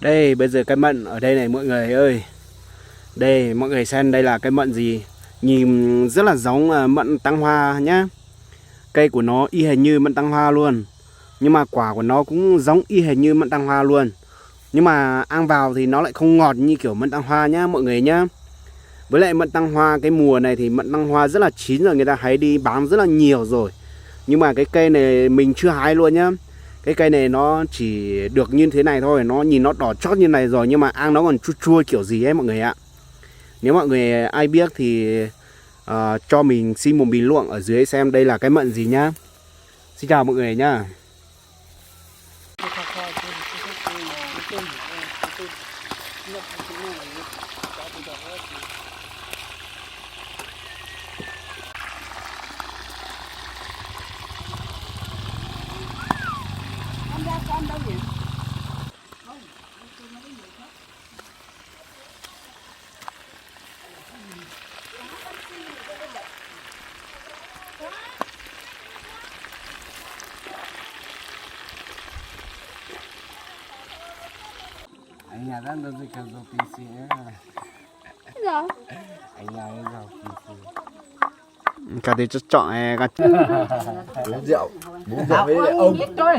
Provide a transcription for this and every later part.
Đây bây giờ cái mận ở đây này mọi người ơi. Đây mọi người xem đây là cái mận gì. Nhìn rất là giống mận tăng hoa nhá. Cây của nó y hệt như mận tăng hoa luôn. Nhưng mà quả của nó cũng giống y hệt như mận tăng hoa luôn. Nhưng mà ăn vào thì nó lại không ngọt như kiểu mận tăng hoa nhá mọi người nhá. Với lại mận tăng hoa cái mùa này thì mận tăng hoa rất là chín rồi, người ta hái đi bán rất là nhiều rồi. Nhưng mà cái cây này mình chưa hái luôn nhá. Cái cây này nó chỉ được như thế này thôi, nó nhìn nó đỏ chót như này rồi nhưng mà ăn nó còn chua chua kiểu gì ấy mọi người ạ. Nếu mọi người ai biết thì cho mình xin một bình luận ở dưới xem đây là cái mận gì nhá. Xin chào mọi người nhá. Anh nhà đang đi cái dầu PC Dạ. anh nhà đi dầu PC cả thì cho chọn cả uống rượu với lại ông biết thôi.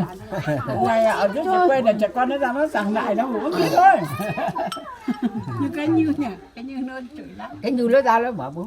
Ngày ở dưới quê là trẻ con nó ra nó sẵn lại nó uống biết thôi. Như cái như nhỉ, cái như nó chửi lắm. Cái như nó ra nó bảo bố